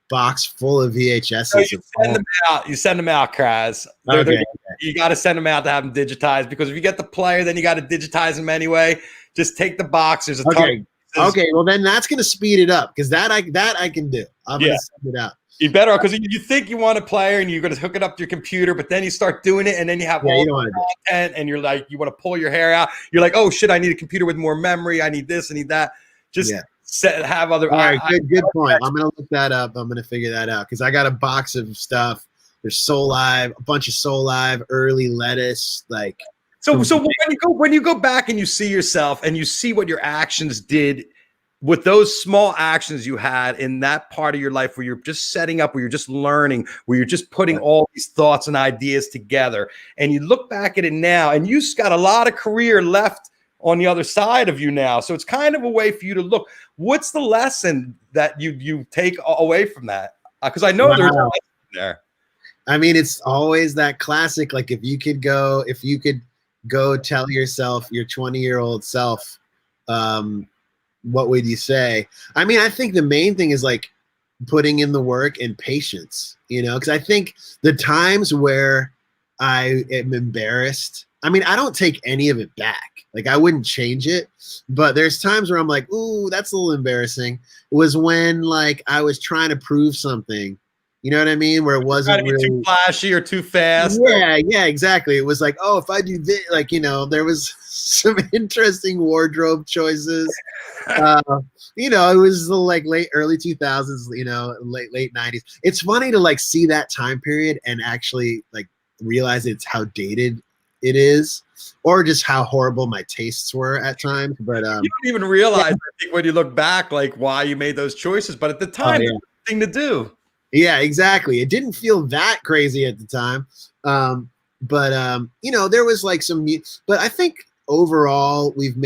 box full of VHSs. So you send them out. You send them out, Kraz. Okay. You got to send them out to have them digitized, because if you get the player, then you got to digitize them anyway. Just take the box. There's a ton. Okay. Well, then that's going to speed it up, because that I can do. I'm going to send it out. You better, because you think you want a player and you're going to hook it up to your computer, but then you start doing it, and then you have all the content, and you're like, you want to pull your hair out. You're like, oh shit, I need a computer with more memory. I need this, I need that. Just have other. All right, good point. I'm going to look that up. I'm going to figure that out, because I got a box of stuff. There's Soul Live, a bunch of Soul Live, early Lettuce, like. So when you go back and you see yourself and you see what your actions did with those small actions you had in that part of your life where you're just setting up, where you're just learning, where you're just putting all these thoughts and ideas together, and you look back at it now, and you've got a lot of career left on the other side of you now. So it's kind of a way for you to look. What's the lesson that you take away from that? Because I know there's a lesson there. I mean, it's always that classic, like if you could go tell yourself, your 20-year-old self, what would you say? I mean, I think the main thing is like putting in the work and patience, because I think the times where I am embarrassed, I mean, I don't take any of it back. Like, I wouldn't change it, but there's times where I'm like, ooh, that's a little embarrassing. It was when like I was trying to prove something. You know what I mean? Where it wasn't really too flashy or too fast. Yeah, exactly. It was like, oh, if I do this, like, there was some interesting wardrobe choices. It was like early 2000s, late 90s. It's funny to like see that time period and actually like realize it's how dated it is, or just how horrible my tastes were at times. But you don't even realize, I think, when you look back, like why you made those choices. But at the time, it was the thing to do. Yeah, exactly. It didn't feel that crazy at the time. But there was like but I think overall we've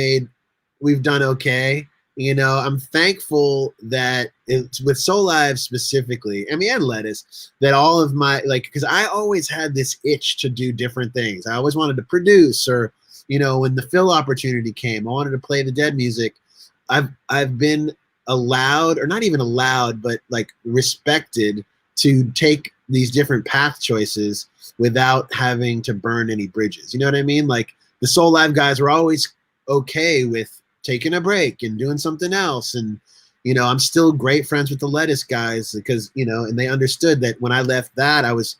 done okay. I'm thankful that it's with Soul Live specifically, I mean, and Lettuce, that all of my, like, because I always had this itch to do different things. I always wanted to produce, or, when the Phil opportunity came, I wanted to play the Dead music. I've been allowed, or not even allowed, but like respected to take these different path choices without having to burn any bridges. You know what I mean? Like the Soul Live guys were always okay with taking a break and doing something else. And, I'm still great friends with the Lettuce guys because, and they understood that when I left that, I was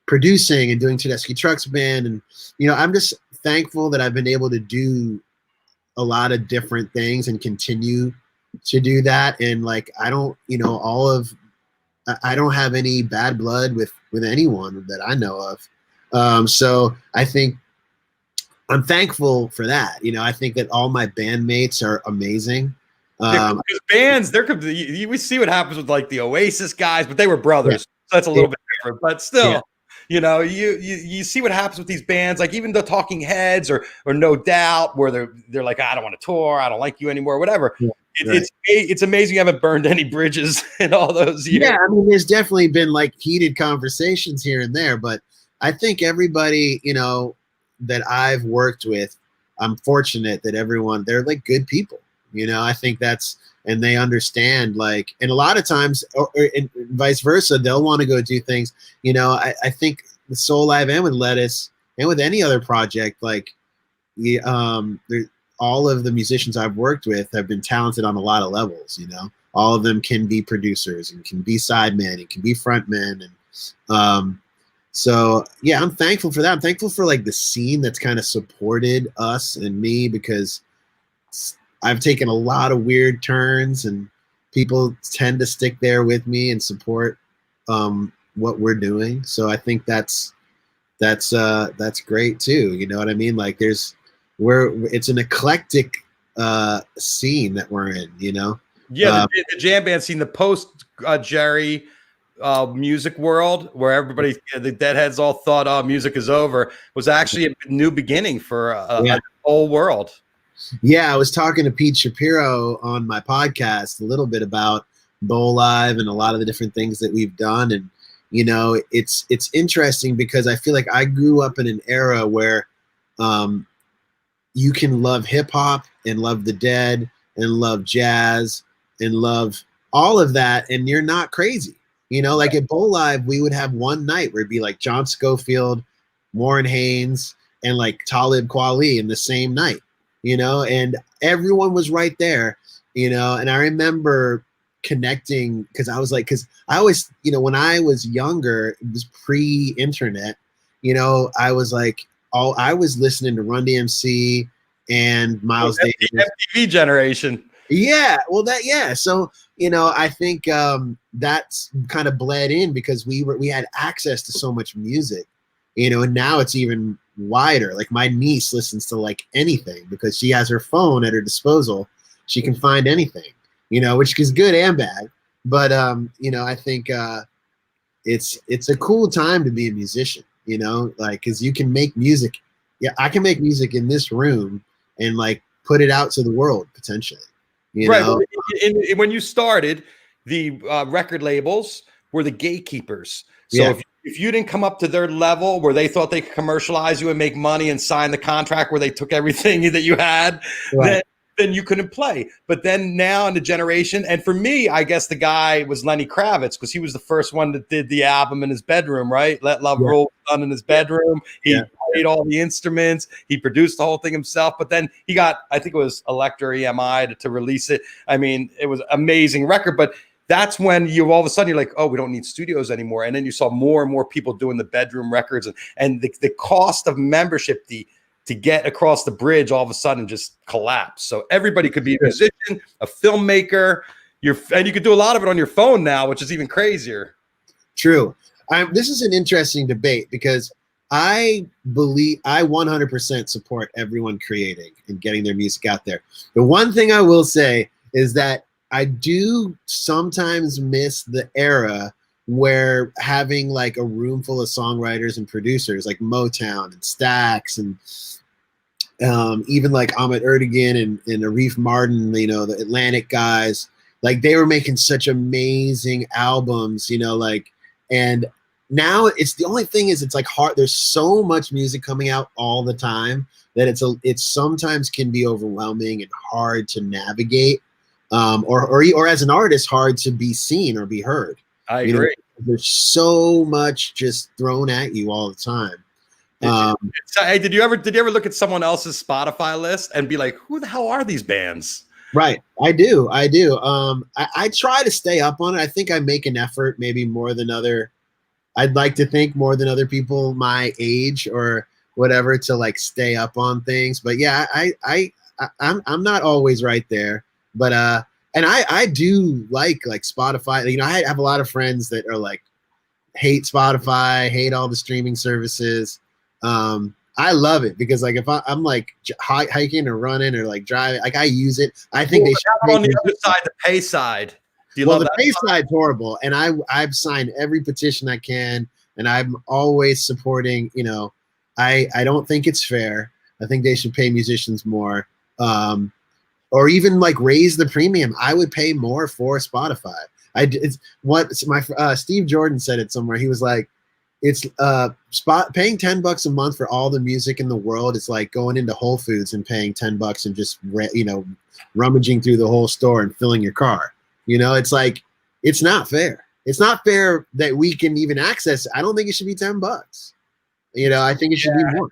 producing and doing Tedeschi Trucks Band. And, I'm just thankful that I've been able to do a lot of different things and continue to do that. And like, I don't have any bad blood with anyone that I know of. So I think I'm thankful for that. I think that all my bandmates are amazing. Because bands, we see what happens with like the Oasis guys, but they were brothers. So that's a little bit different, but still, you see what happens with these bands, like even the Talking Heads or No Doubt, where they're like, I don't want to tour, I don't like you anymore, whatever. Yeah. It's amazing you haven't burned any bridges in all those years. Yeah, I mean, there's definitely been like heated conversations here and there, but I think everybody, that I've worked with, I'm fortunate that they're like good people. I think and they understand, like, and a lot of times, and vice versa, they'll want to go do things. I think with Soul Live and with Lettuce and with any other project, like, all of the musicians I've worked with have been talented on a lot of levels. All of them can be producers and can be sidemen and can be frontmen. And so, yeah, I'm thankful for that. I'm thankful for like the scene that's kind of supported us and me, because I've taken a lot of weird turns and people tend to stick there with me and support what we're doing. So I think that's great too. You know what I mean? Like it's an eclectic scene that we're in, Yeah, the jam band scene, the post Jerry music world where everybody, the deadheads all thought, oh, music is over, was actually a new beginning for a whole world. Yeah, I was talking to Pete Shapiro on my podcast a little bit about Bowl Live and a lot of the different things that we've done. And, you know, it's interesting because I feel like I grew up in an era where you can love hip hop and love the Dead and love jazz and love all of that, and you're not crazy. You know, like at Bowl Live, we would have one night where it'd be like John Schofield, Warren Haynes, and like Talib Kweli in the same night, you know, and everyone was right there, you know. And I remember connecting because I was like, because I always, you know, when I was younger, it was pre-internet, you know, I was like, I was listening to Run DMC and Miles Davis. MTV generation. Yeah, well, so, you know, I think that's kind of bled in because we had access to so much music, you know, and now it's even wider. Like my niece listens to like anything because she has her phone at her disposal. She can find anything, you know, which is good and bad. But you know, I think it's a cool time to be a musician, you know, like because you can make music. Yeah, I can make music in this room and like put it out to the world potentially. You know? When you started, the record labels were the gatekeepers. So if you didn't come up to their level where they thought they could commercialize you and make money and sign the contract where they took everything that you had, then you couldn't play. But then now in the generation, and for me, I guess the guy was Lenny Kravitz because he was the first one that did the album in his bedroom, right? Let Love Rule done in his bedroom. He played all the instruments. He produced the whole thing himself. But then he got, I think it was Elektra EMI to release it. I mean, it was an amazing record. But that's when you all of a sudden you're like, oh, we don't need studios anymore. And then you saw more and more people doing the bedroom records, and the cost of membership, to get across the bridge all of a sudden just collapsed. So everybody could be a musician, a filmmaker, and you could do a lot of it on your phone now, which is even crazier. True. This is an interesting debate because I believe I 100% support everyone creating and getting their music out there. The one thing I will say is that I do sometimes miss the era where having like a room full of songwriters and producers like Motown and Stax and even like Ahmet Ertegun and Arif Mardin, you know, the Atlantic guys, like they were making such amazing albums, you know, like, and now it's the only thing is it's like hard. There's so much music coming out all the time that it's sometimes can be overwhelming and hard to navigate, or as an artist, hard to be seen or be heard. I agree. There's so much just thrown at you all the time. Did you ever look at someone else's Spotify list and be like, who the hell are these bands? Right. I do. I try to stay up on it. I think I make an effort, maybe more than I'd like to think more than other people my age or whatever to like stay up on things. But yeah, I'm not always right there, but, and I do like Spotify. You know, I have a lot of friends that are like, hate Spotify, hate all the streaming services. I love it because like if I'm like hiking or running or like driving, like I use it. I think they should on the other side, the pay side. Do you love the that? pay side's horrible, and I've signed every petition I can, and I'm always supporting. You know, I don't think it's fair. I think they should pay musicians more, or even like raise the premium. I would pay more for Spotify. Steve Jordan said it somewhere. He was like, it's paying $10 a month for all the music in the world. It's like going into Whole Foods and paying $10 and just rummaging through the whole store and filling your car. You know, it's like it's not fair. It's not fair that we can even access it. I don't think it should be $10. You know, I think it should be more.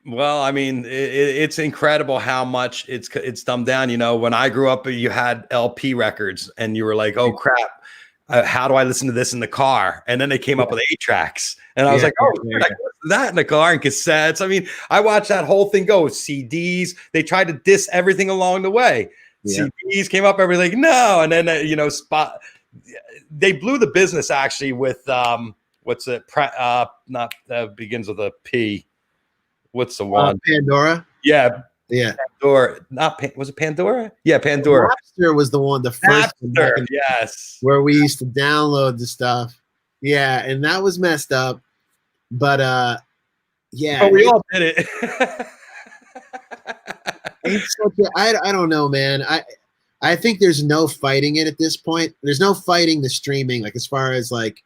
Well, I mean, it's incredible how much it's dumbed down. You know, when I grew up, you had LP records, and you were like, "Oh crap, how do I listen to this in the car?" And then they came up with 8 tracks, and I was like, "Oh, I can listen to that in the car and cassettes." I mean, I watched that whole thing go. CDs, they tried to diss everything along the way. Yeah. CDs came up, everything no, and then they blew the business actually with what's it? Not begins with a P. What's the one? Pandora. Yeah, Yeah. Pandora, was it Pandora? Yeah, Pandora. Napster was the first one back Napster, yes. where we used to download the stuff. Yeah, and that was messed up. But yeah. But we all did it. It's such I don't know, man. I think there's no fighting it at this point. There's no fighting the streaming, like as far as like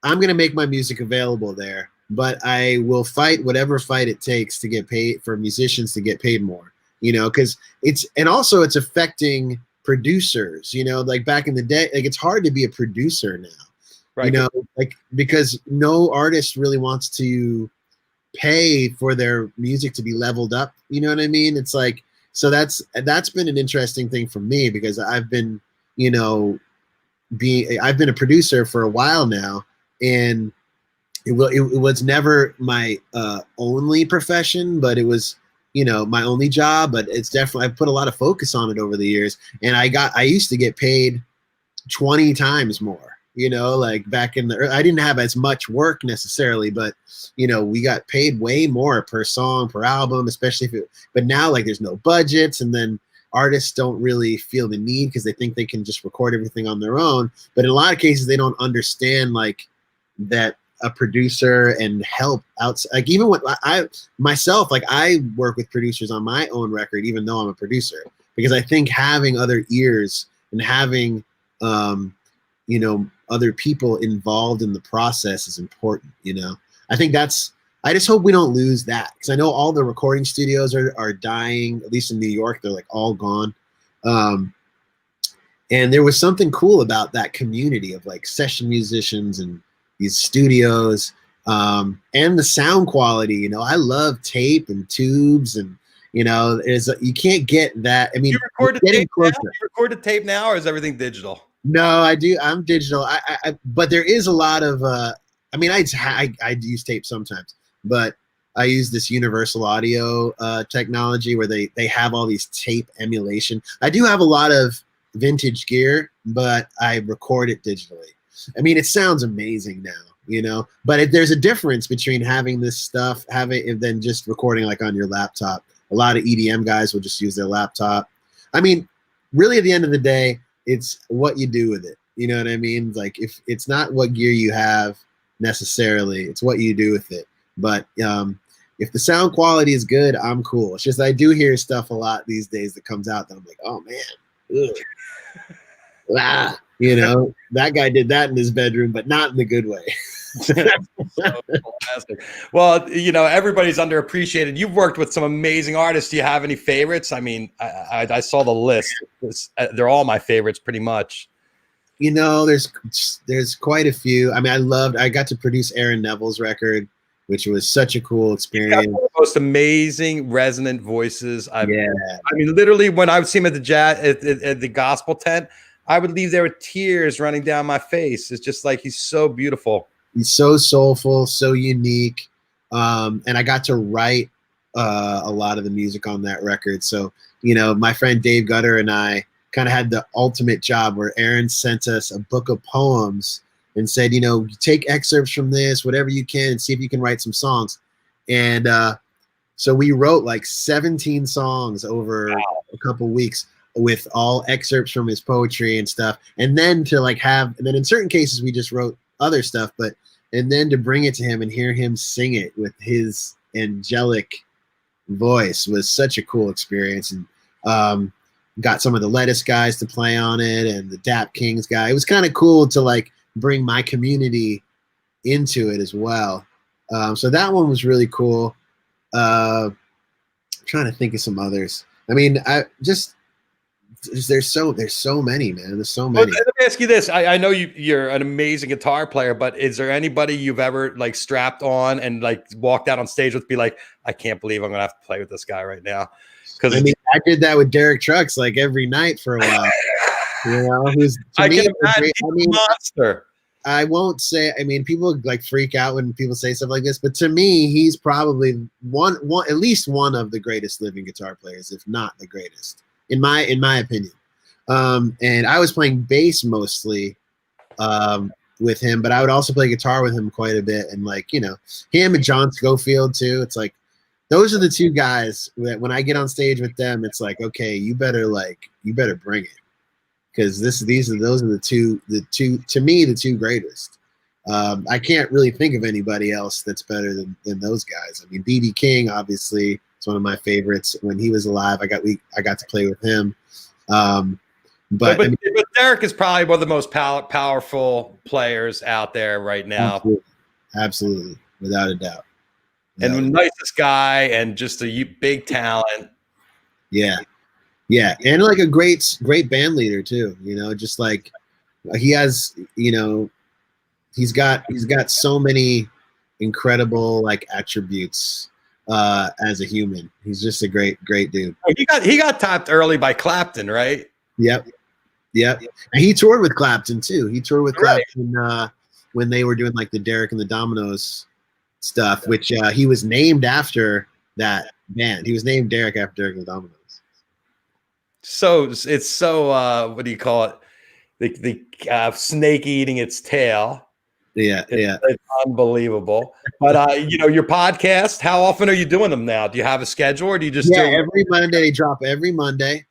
I'm gonna make my music available there, but I will fight whatever fight it takes to get paid for musicians to get paid more, because it's affecting producers, like back in the day, like it's hard to be a producer now. Right. Like because no artist really wants to pay for their music to be leveled up. You know what I mean? It's like, so that's been an interesting thing for me because I've been, I've been a producer for a while now, and it was never my only profession, but it was, my only job, but it's definitely, I've put a lot of focus on it over the years. And I used to get paid 20 times more. Like back in I didn't have as much work necessarily, but we got paid way more per song, per album, especially but now like there's no budgets, and then artists don't really feel the need because they think they can just record everything on their own. But in a lot of cases, they don't understand like that a producer and help outside, like even when I work with producers on my own record, even though I'm a producer, because I think having other ears and having, other people involved in the process is important. I think I just hope we don't lose that, because I know all the recording studios are dying, at least in New York, they're like all gone. And there was something cool about that community of like session musicians and these studios, and the sound quality. I love tape and tubes, and you can't get that. I mean, you record the tape now, or is everything digital? No, I do. I'm digital. But there is a lot of. I use tape sometimes, but I use this universal audio technology where they have all these tape emulation. I do have a lot of vintage gear, but I record it digitally. I mean, it sounds amazing now, but there's a difference between having this stuff, and then just recording like on your laptop. A lot of EDM guys will just use their laptop. I mean, really at the end of the day, it's what you do with it. You know what I mean? Like if it's not what gear you have necessarily, it's what you do with it. But if the sound quality is good, I'm cool. It's just I do hear stuff a lot these days that comes out that I'm like, oh man, that guy did that in his bedroom, but not in the good way. So fantastic. Well, everybody's underappreciated. You've worked with some amazing artists. Do you have any favorites? I mean, I saw the list. They're all my favorites pretty much. There's quite a few. I mean, I got to produce Aaron Neville's record, which was such a cool experience. One of the most amazing resonant voices. I mean, literally when I would see him at the jazz at the gospel tent, I would leave there with tears running down my face. It's just like he's so beautiful. He's so soulful, so unique. And I got to write a lot of the music on that record. So, my friend Dave Gutter and I kind of had the ultimate job where Aaron sent us a book of poems and said, take excerpts from this, whatever you can, and see if you can write some songs. And so we wrote like 17 songs over a couple weeks with all excerpts from his poetry and stuff. And then and then in certain cases we just wrote other stuff, and then to bring it to him and hear him sing it with his angelic voice was such a cool experience. And got some of the Lettuce guys to play on it, and the Dap Kings guy. It was kind of cool to like bring my community into it as well. So that one was really cool. I'm trying to think of some others. I mean, there's so many, man. There's so many. Well, let me ask you this. I know you're an amazing guitar player, but is there anybody you've ever like strapped on and like walked out on stage with, be like, I can't believe I'm gonna have to play with this guy right now? Because I did that with Derek Trucks like every night for a while. Who's to me, monster. I won't say. I mean, people like freak out when people say stuff like this, but to me, he's probably at least one of the greatest living guitar players, if not the greatest. In my opinion. And I was playing bass mostly with him, but I would also play guitar with him quite a bit. And like, him and John Schofield too. It's like those are the two guys that when I get on stage with them, it's like, okay, you better bring it, because those are the two to me the two greatest. I can't really think of anybody else that's better than those guys. I mean, BB King obviously is one of my favorites. When he was alive, I got to play with him. But Derek is probably one of the most powerful players out there right now. Absolutely, without a doubt. And the nicest guy, and just a big talent. Yeah, and like a great band leader too. Just like he has, he's got so many incredible like attributes as a human. He's just a great dude. He got tapped early by Clapton, right? Yep. And he toured with Clapton too. He toured with Clapton when they were doing like the Derek and the Dominoes stuff, which he was named after that band. He was named Derek after Derek and the Dominoes. So it's so what do you call it? The snake eating its tail. Yeah. It's unbelievable. But your podcast, how often are you doing them now? Do you have a schedule, or do you just do every Monday? They drop every Monday.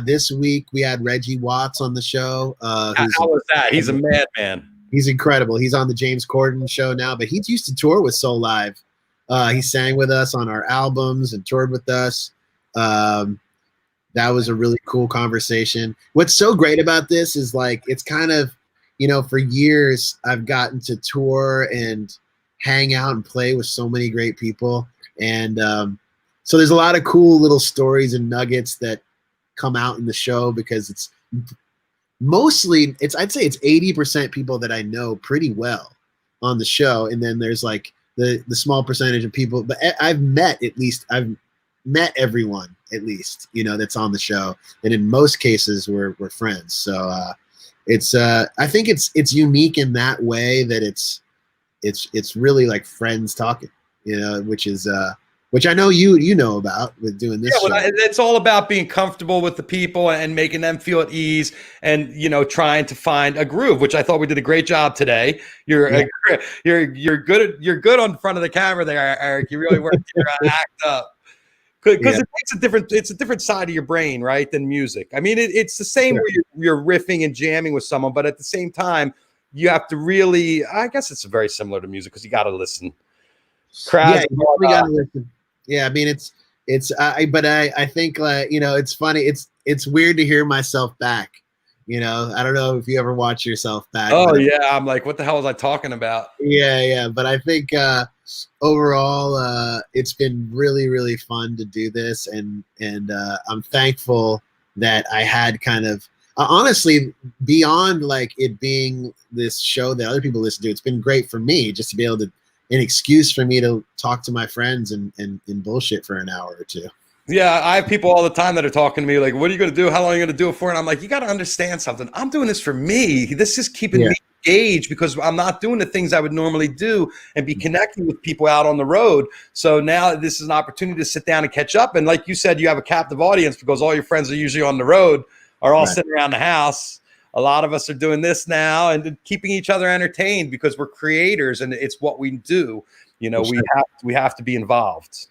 This week we had Reggie Watts on the show. How was that? He's a madman. He's incredible. He's on the James Corden show now, but he used to tour with Soul Live. He sang with us on our albums and toured with us. That was a really cool conversation. What's so great about this is like, it's kind of, for years I've gotten to tour and hang out and play with so many great people. And so there's a lot of cool little stories and nuggets that come out in the show, because it's mostly, I'd say it's 80% people that I know pretty well on the show. And then there's like the small percentage of people, but I've met everyone at least, that's on the show. And in most cases we're friends. So it's I think it's unique in that way, that it's really like friends talking, which I know you know about with doing this. Yeah, well, it's all about being comfortable with the people and making them feel at ease, and trying to find a groove, which I thought we did a great job today. You're good on front of the camera there, Eric. You really worked your act up, because it's a different side of your brain, right, than music. I mean, it's the same where you're riffing and jamming with someone, but at the same time, you have to really. I guess it's very similar to music, because you got to listen. Crowds, we got to listen. Yeah, I mean, I think it's funny. It's weird to hear myself back. I don't know if you ever watch yourself back. Oh yeah, I'm like, what the hell was I talking about? Yeah. But I think overall, it's been really, really fun to do this, and I'm thankful that I had kind of honestly, beyond like it being this show that other people listen to. It's been great for me just to be able to. An excuse for me to talk to my friends and bullshit for an hour or two. Yeah, I have people all the time that are talking to me like, what are you going to do? How long are you going to do it for? And I'm like, you got to understand something. I'm doing this for me. This is keeping me engaged, because I'm not doing the things I would normally do and be connecting with people out on the road. So now this is an opportunity to sit down and catch up. And like you said, you have a captive audience, because all your friends are usually on the road, are all sitting around the house. A lot of us are doing this now and keeping each other entertained, because we're creators and it's what we do. We have to be involved.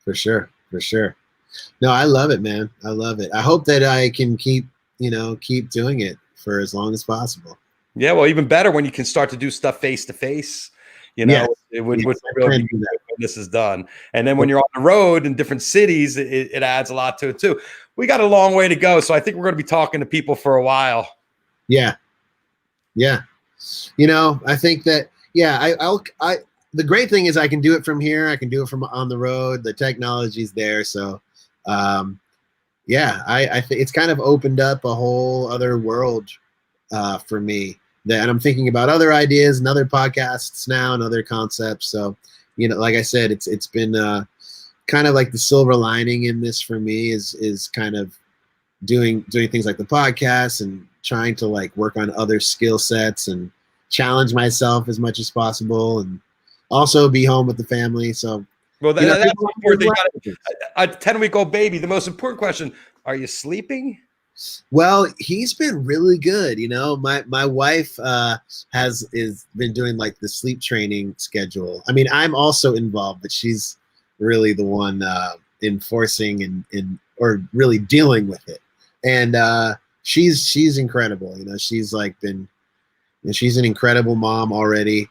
For sure. No, I love it, man. I love it. I hope that I can keep doing it for as long as possible. Yeah. Well, even better when you can start to do stuff face to face. It would really be when this is done. And then when you're on the road in different cities, it adds a lot to it too. We got a long way to go. So I think we're going to be talking to people for a while. Yeah. I think that, the great thing is I can do it from here. I can do it from on the road. The technology's there. So, I think it's kind of opened up a whole other world for me. And I'm thinking about other ideas and other podcasts now and other concepts. So, like I said, it's been kind of like the silver lining in this for me is kind of doing things like the podcast and trying to like work on other skill sets and challenge myself as much as possible, and also be home with the family. So, well, that's important. A 10-week-old baby. The most important question: are you sleeping? Well, he's been really good. My wife has been doing like the sleep training schedule. I mean, I'm also involved, but she's really the one enforcing and or really dealing with it. And she's incredible. You know, she's she's an incredible mom already.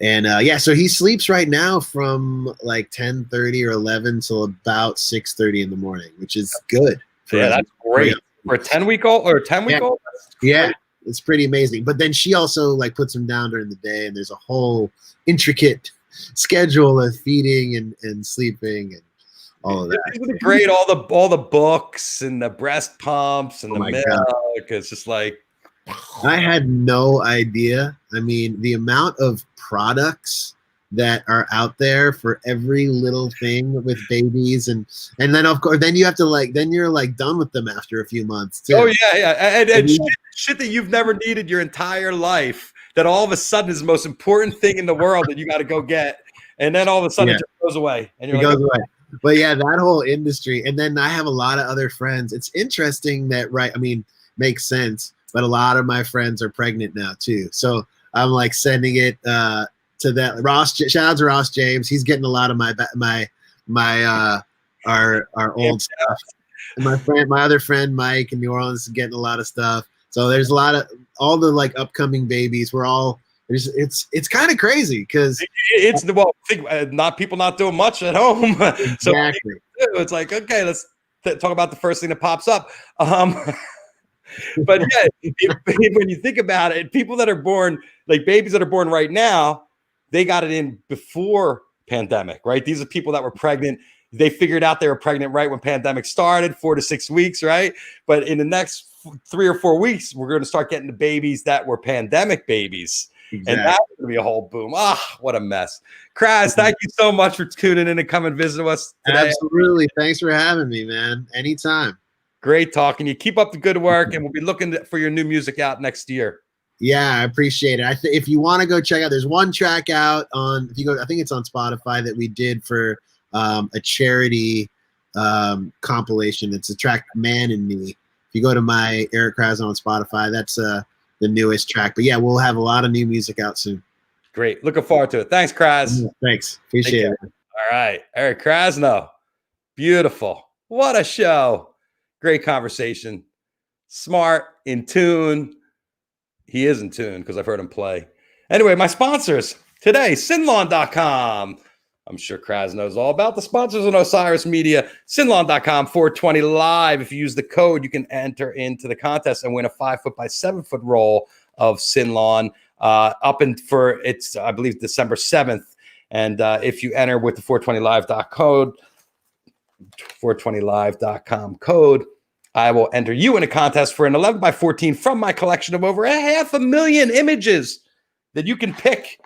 And so he sleeps right now from like 10:30 or 11 till about 6:30 in the morning, which is good. That's great for a 10-week-old or a 10-week-old. Yeah, it's pretty amazing. But then she also like puts him down during the day, and there's a whole intricate schedule of feeding and sleeping and all of that. It's great. All the books and the breast pumps and the milk. God. It's just like, I had no idea. I mean, the amount of products that are out there for every little thing with babies, and then of course, then you have to then you're like done with them after a few months too. Oh yeah, and shit that you've never needed your entire life, that all of a sudden is the most important thing in the world that you got to go get, and then all of a sudden it just goes away, and you're goes away. But yeah, that whole industry, and then I have a lot of other friends. It's interesting that makes sense. But a lot of my friends are pregnant now too, so I'm like sending it to that Ross. Shout out to Ross James. He's getting a lot of our old stuff. And my other friend Mike in New Orleans is getting a lot of stuff. So there's a lot of all the like upcoming babies. We're all it's kind of crazy because people not doing much at home. Exactly. So it's like, okay, let's talk about the first thing that pops up. But yeah, when you think about it, people that are born, like babies that are born right now, they got it in before pandemic, right? These are people that were pregnant. They figured out they were pregnant right when pandemic started, 4 to 6 weeks, right? But in the next 3 or 4 weeks, we're going to start getting the babies that were pandemic babies. Exactly. And that's going to be a whole boom. What a mess. Kras, thank you so much for tuning in and coming and visiting us today. Absolutely. Thanks for having me, man. Anytime. Great talking. You keep up the good work, and we'll be looking for your new music out next year. Yeah, I appreciate it. If you want to go check out, there's one track out on. If you go, I think it's on Spotify that we did for a charity compilation. It's a track "Man and Me." If you go to my Eric Krasno on Spotify, that's the newest track. But yeah, we'll have a lot of new music out soon. Great. Looking forward to it. Thanks, Kras. Thanks. Appreciate it. All right, Eric Krasno. Beautiful. What a show. Great conversation. Smart, in tune. He is in tune because I've heard him play. Anyway, my sponsors today, Sinlawn.com. I'm sure Kras knows all about the sponsors on Osiris Media. Sinlawn.com, 420 live. If you use the code, you can enter into the contest and win a 5-foot by 7-foot roll of Sinlawn it's, I believe, December 7th. And if you enter with the 420live.com code, I will enter you in a contest for an 11 by 14 from my collection of over 500,000 images that you can pick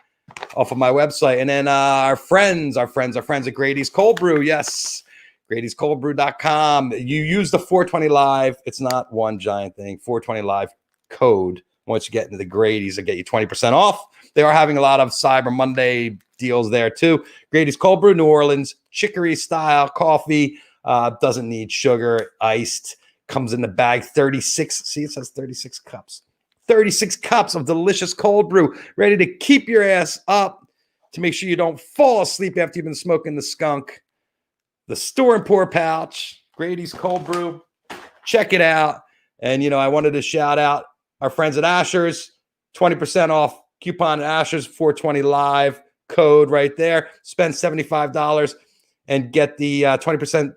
off of my website. And then our friends at Grady's Cold Brew. Yes, Grady'sColdBrew.com. You use the 420 Live. It's not one giant thing. 420 Live code. Once you get into the Grady's, it'll get you 20% off. They are having a lot of Cyber Monday deals there too. Grady's Cold Brew, New Orleans, chicory style coffee. Doesn't need sugar, iced. Comes in the bag, 36. See, it says 36 cups. 36 cups of delicious cold brew, ready to keep your ass up, to make sure you don't fall asleep after you've been smoking the skunk. The store and pour pouch, Grady's Cold Brew. Check it out. And, I wanted to shout out our friends at Asher's. 20% off coupon at Asher's, 420 Live code right there. Spend $75 and get the 20%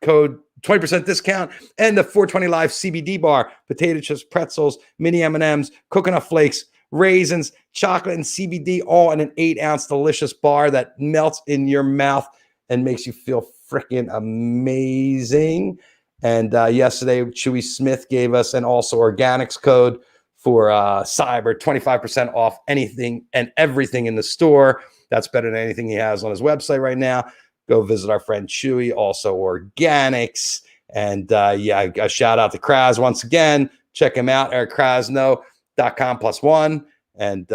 code, 20% discount, and the 420 Live CBD bar, potato chips, pretzels, mini M&Ms, coconut flakes, raisins, chocolate, and CBD, all in an 8-ounce delicious bar that melts in your mouth and makes you feel freaking amazing. And yesterday, Chewy Smith gave us an also organics code for Cyber, 25% off anything and everything in the store. That's better than anything he has on his website right now. Go visit our friend Chewy, also organics. And a shout out to Kras once again. Check him out, erickrasno.com+1, and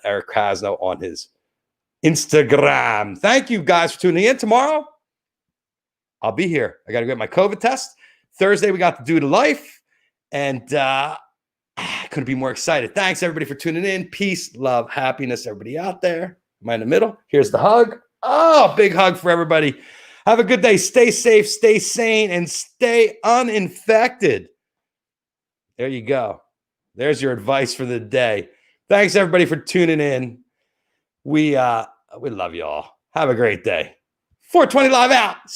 Eric Krasno on his Instagram. Thank you guys for tuning in. Tomorrow, I'll be here. I got to get my COVID test. Thursday, we got to do the life. And I couldn't be more excited. Thanks, everybody, for tuning in. Peace, love, happiness, everybody out there. Am I in the middle? Here's the hug. Oh, big hug for everybody Have a good day. Stay safe, stay sane, and stay uninfected. There you go. There's your advice for the day. Thanks, everybody, for tuning in. We love you all. Have a great day. 420 Live out.